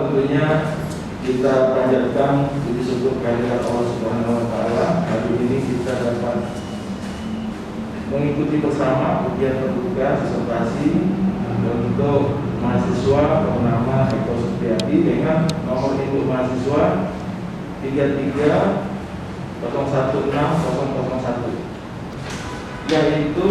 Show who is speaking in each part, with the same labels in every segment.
Speaker 1: tentunya kita panjatkan puji syukur kehadirat Allah Subhanahu wa taala. Hari ini kita dapat mengikuti bersama ujian terbuka disertasi untuk mahasiswa bernama Eko Supriyadi dengan nomor induk mahasiswa 330160001, yaitu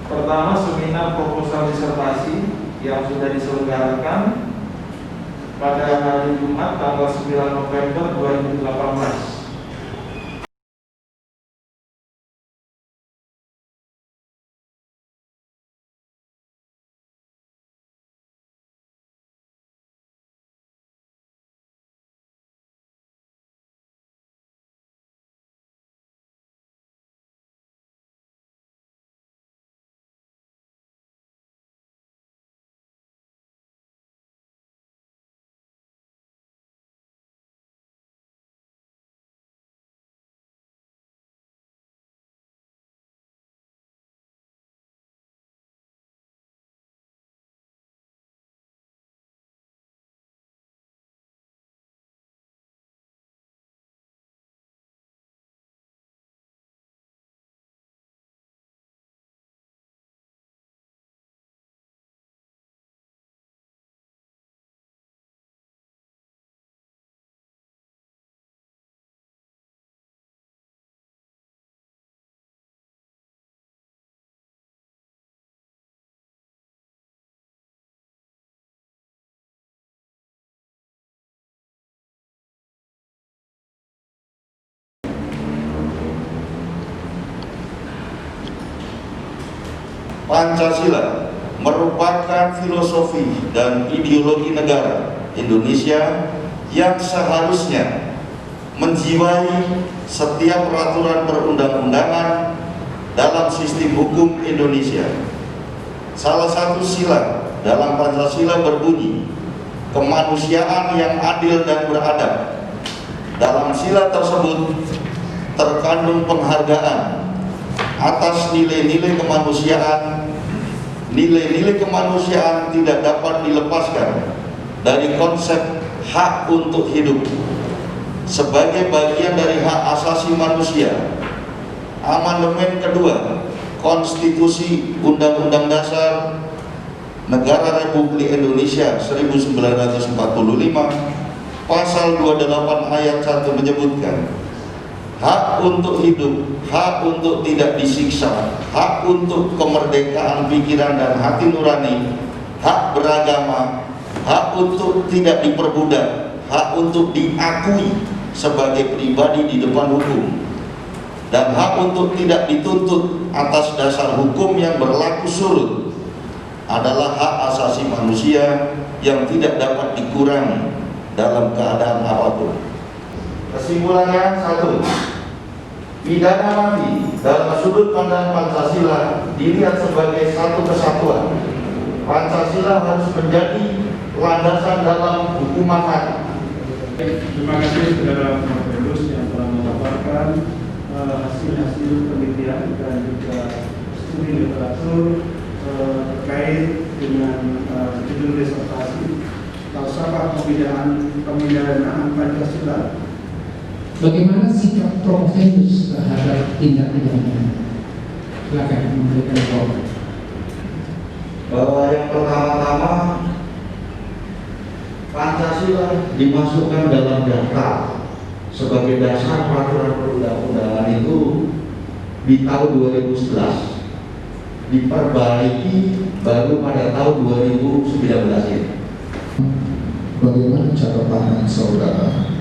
Speaker 1: pertama seminar proposal disertasi yang sudah diselenggarakan pada hari Jumat tanggal 9 November 2018.
Speaker 2: Pancasila merupakan filosofi dan ideologi negara Indonesia yang seharusnya menjiwai setiap peraturan perundang-undangan dalam sistem hukum Indonesia. Salah satu sila dalam Pancasila berbunyi, kemanusiaan yang adil dan beradab. Dalam sila tersebut terkandung penghargaan atas nilai-nilai kemanusiaan. Nilai-nilai kemanusiaan tidak dapat dilepaskan dari konsep hak untuk hidup sebagai bagian dari hak asasi manusia. Amandemen kedua Konstitusi Undang-Undang Dasar Negara Republik Indonesia 1945 pasal 28 ayat 1 menyebutkan hak untuk hidup, hak untuk tidak disiksa, hak untuk kemerdekaan pikiran dan hati nurani, hak beragama, hak untuk tidak diperbudak, hak untuk diakui sebagai pribadi di depan hukum, dan hak untuk tidak dituntut atas dasar hukum yang berlaku surut adalah hak asasi manusia yang tidak dapat dikurangi dalam keadaan apapun. Kesimpulannya, 1. Pidana mati dalam sudut pandang Pancasila dilihat sebagai satu kesatuan. Pancasila harus menjadi landasan dalam hukuman mati.
Speaker 3: Terima kasih kepada Pak Bendus yang telah memaparkan hasil-hasil penelitian dan juga studi literatur terkait dengan judul disertasi falsafah pemidanaan Pancasila.
Speaker 4: Bagaimana sikap Profesor terhadap tindak pidana? Silakan memberikan jawab.
Speaker 2: Bahwa yang pertama-tama Pancasila dimasukkan dalam daftar sebagai dasar peraturan perundang-undangan itu di tahun 2011, diperbaiki baru pada tahun 2019 ini.
Speaker 5: Bagaimana cara pandang saudara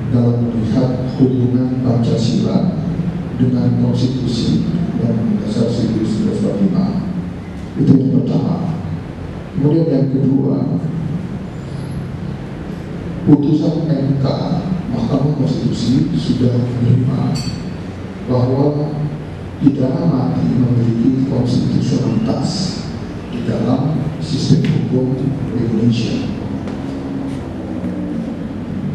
Speaker 5: dalam melihat hubungan Pancasila dengan konstitusi dan dasar 1945? Itu yang pertama. Kemudian yang kedua, putusan MK Mahkamah Konstitusi sudah menerima bahwa pidana mati memiliki konstitusionalitas di dalam sistem hukum Indonesia.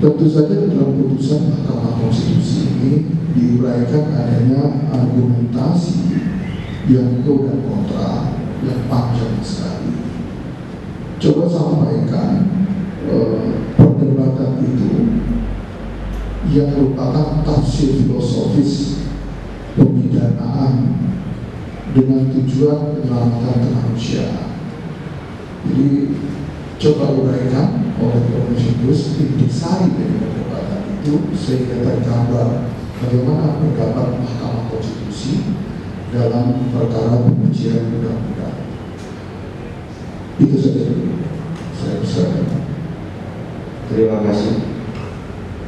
Speaker 5: Tentu saja dalam putusan Mahkamah Konstitusi ini diuraikan adanya argumentasi yang pro dan kontra yang panjang sekali. Coba sampaikan perdebatan itu yang merupakan tafsir filosofis pemidanaan dengan tujuan penyelamatan kemanusiaan. Jadi coba uraikan oleh Profesor intisari dari perdebatan itu sehingga tergambar bagaimana pendapat Mahkamah Konstitusi dalam perkara pengujian undang-undang. Itu saja saya persilakan.
Speaker 2: Terima kasih.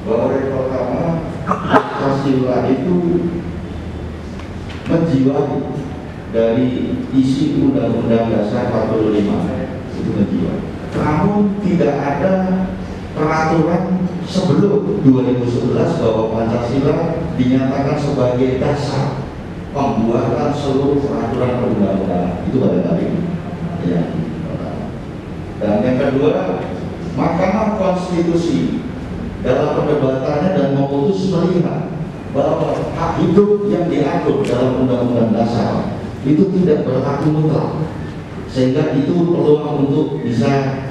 Speaker 2: Bahwa yang pertama, Pancasila itu menjiwai dari isi Undang-Undang Dasar 45 itu menjiwai. Namun tidak ada peraturan sebelum 2011 bahwa Pancasila dinyatakan sebagai dasar pembuatan seluruh peraturan perundang-undangan. Itu pada kali ini. Ya. Dan yang kedua, Mahkamah Konstitusi dalam perdebatannya dan memutus melihat bahwa hak hidup yang diatur dalam Undang-Undang Dasar itu tidak berlaku mutlak, sehingga itu peluang untuk bisa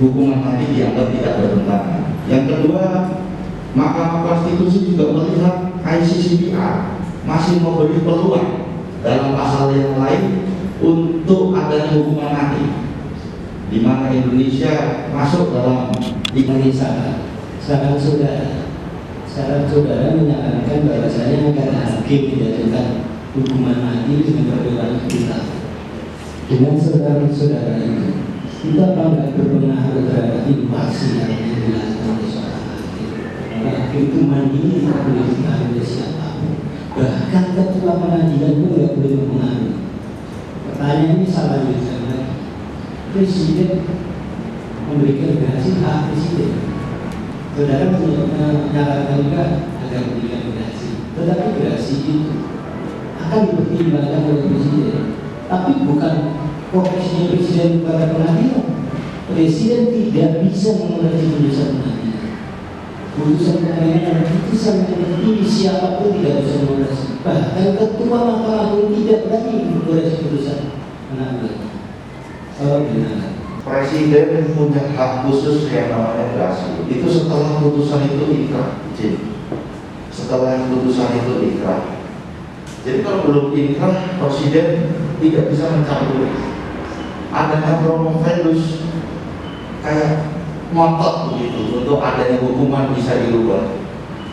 Speaker 2: hukuman mati dianggap tidak bertentangan. Yang kedua, Mahkamah Konstitusi juga melihat ICCPR masih memberi peluang dalam pasal yang lain untuk adanya hukuman mati, di mana Indonesia masuk dalam
Speaker 6: sana. Sekarang saudara menyarankan bahwasanya agar hakim menjatuhkan hukuman mati dengan berdewan kita. Dengan saudara-saudara itu, kita bangga berpengaruh terhadap invasi yang dilakukan oleh seorang hakim. Hakim itu mandiri, tidak boleh dipengaruhi oleh siapapun. Bahkan ketua pengadilan pun tidak boleh mempengaruhi. Pertanyaan ini salah lagi. Presiden memberikan gerasi hak presiden. Saudara menyarankan juga agar memberikan gerasi, tetapi gerasi itu akan dipertimbangkan oleh presiden, tapi bukan profesinya presiden kepada pengadilan. Presiden tidak bisa mengoreksi putusan pengadilan. Putusan pengadilan itu sangat penting, siapapun tidak bisa mengoreksi. Bahkan ketua Mahkamah Agung tidak berani mengoreksi putusan pengadilan. Kalau benar.
Speaker 2: Presiden punya hak khusus yang namanya gerasi. Itu setelah putusan itu inkrah. Setelah putusan itu inkrah. Jadi kalau belum inkrah, presiden tidak bisa mencampuri. Adanya promovelus kayak ngotot begitu untuk adanya hukuman bisa dirubah.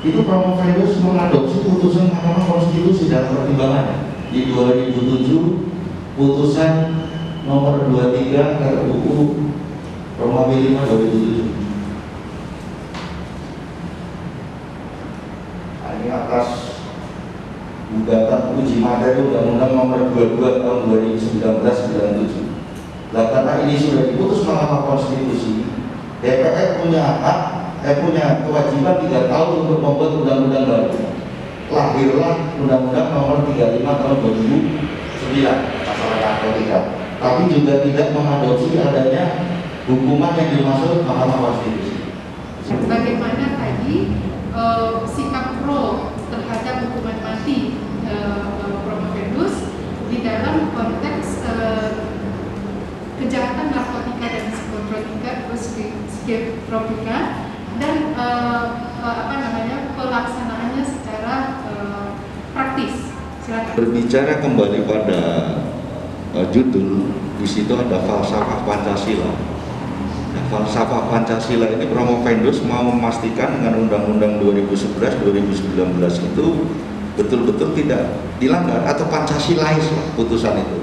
Speaker 2: Itu promovelus mengadopsi putusan Mahkamah Konstitusi dalam pertimbangannya di 2007 putusan nomor 23 RUU Romawi 5 2007. Ini atas gugatan uji materi Undang-Undang nomor 22 tahun 1997. Karena ini sudah diputus Mahkamah Konstitusi, DPR punya hak, punya kewajiban 3 tahun untuk membuat undang-undang baru. Lahirlah Undang-Undang nomor 35 tahun 2009 pasal narkotika. Tapi juga tidak mengadopsi adanya hukuman yang dimaksud Mahkamah Konstitusi.
Speaker 7: Bagaimana tadi sikap pro terhadap hukuman mati Promovelus di dalam konteks kejahatan narkotika dan psikotropika dan pelaksanaannya secara praktis. Silakan.
Speaker 2: Berbicara kembali pada judul, di situ ada falsafah Pancasila. Nah, falsafah Pancasila ini Promovelus mau memastikan dengan Undang-Undang 2011-2019 itu betul-betul tidak dilanggar atau Pancasilais lah putusan itu.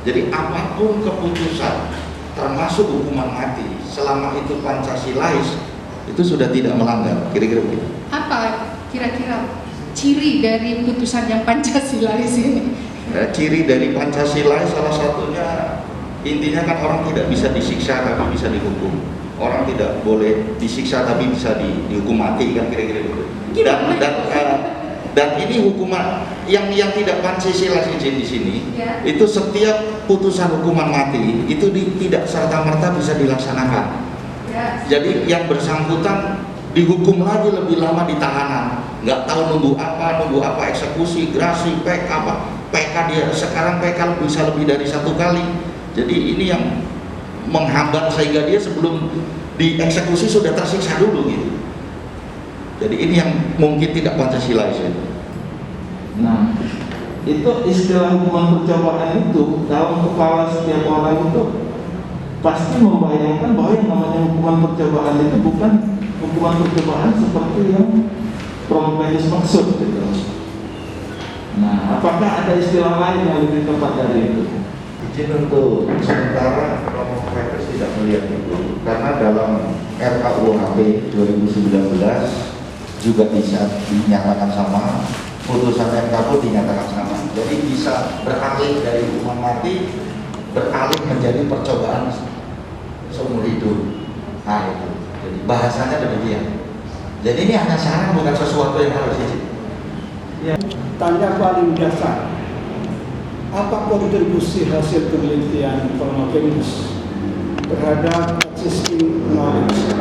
Speaker 2: Jadi apapun keputusan termasuk hukuman mati selama itu Pancasilais itu sudah tidak melanggar, kira-kira begitu.
Speaker 7: Apa kira-kira ciri dari putusan yang Pancasilais ini?
Speaker 2: Ciri dari Pancasila salah satunya, intinya kan orang tidak bisa disiksa tapi bisa dihukum. Orang tidak boleh disiksa tapi bisa dihukum mati, kan kira-kira gitu. Dan ini hukuman yang tidak Pancasila di sini ya. Itu setiap putusan hukuman mati itu tidak serta-merta bisa dilaksanakan ya. Jadi yang bersangkutan dihukum lagi lebih lama di tahanan, nggak tahu nunggu apa eksekusi, gerasi, PK apa. PK dia sekarang PK bisa lebih dari 1 kali. Jadi ini yang menghambat sehingga dia sebelum dieksekusi sudah tersiksa dulu gitu. Jadi ini yang mungkin tidak Pancasilais itu.
Speaker 1: Nah, itu istilah hukuman percobaan itu dalam kepala setiap orang itu pasti membayangkan bahwa yang namanya hukuman percobaan itu bukan hukuman percobaan seperti yang Prof. Pedus maksud gitu. Nah, apakah ada istilah lain yang lebih tepat dari itu?
Speaker 2: Izin untuk sementara Prof. Pedus tidak melihat itu karena dalam RKUHP 2019 juga bisa dinyatakan sama, putusan MK pun dinyatakan sama. Jadi bisa beralih dari hukuman mati beralih menjadi percobaan seumur hidup. Nah itu, jadi bahasanya demikian. Jadi ini hanya saran, bukan sesuatu yang harus izin.
Speaker 3: Ya. Tanya paling dasar, apa kontribusi hasil penelitian Prof. Pedus terhadap existing knowledge,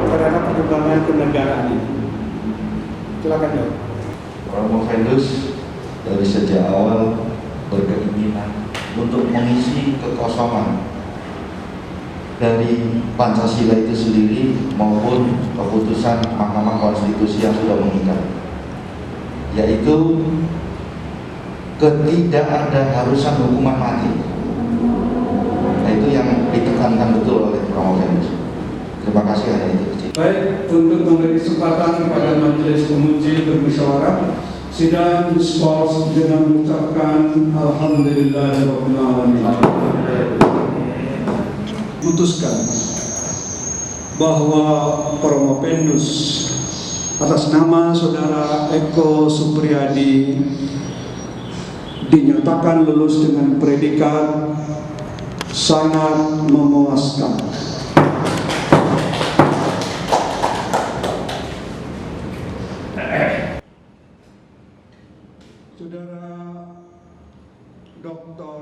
Speaker 3: terhadap perkembangan kenegaraan ini? Silakan jawab.
Speaker 2: Prof. Pedus dari sejak awal berkeinginan untuk mengisi kekosongan dari Pancasila itu sendiri maupun keputusan Mahkamah Konstitusi yang sudah mengikat, yaitu ketidakadaharusan hukuman mati. Nah, itu yang ditekankan betul oleh Prof. Pedus. Terima kasih hanya itu.
Speaker 3: Baik, untuk memberi kesempatan kepada majelis pemuji bermusyawarah, sidang dispos dengan mengucapkan Alhamdulillahirabbil alamin. Putuskan bahwa Prof. Pedus atas nama Saudara Eko Supriyadi dinyatakan lulus dengan predikat sangat memuaskan. Saudara Dr.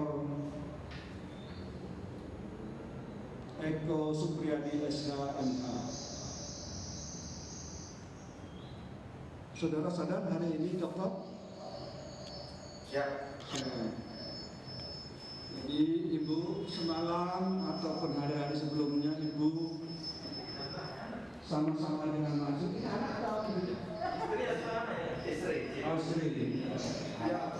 Speaker 3: Eko Supriyadi SH.MA. Saudara sadar hari ini dokter?
Speaker 2: Siap.
Speaker 3: Jadi Ibu semalam ataupun hari-hari sebelumnya Ibu sama-sama dengan masuk. Ini anak tahu. Istri. Oh, istri. Ya.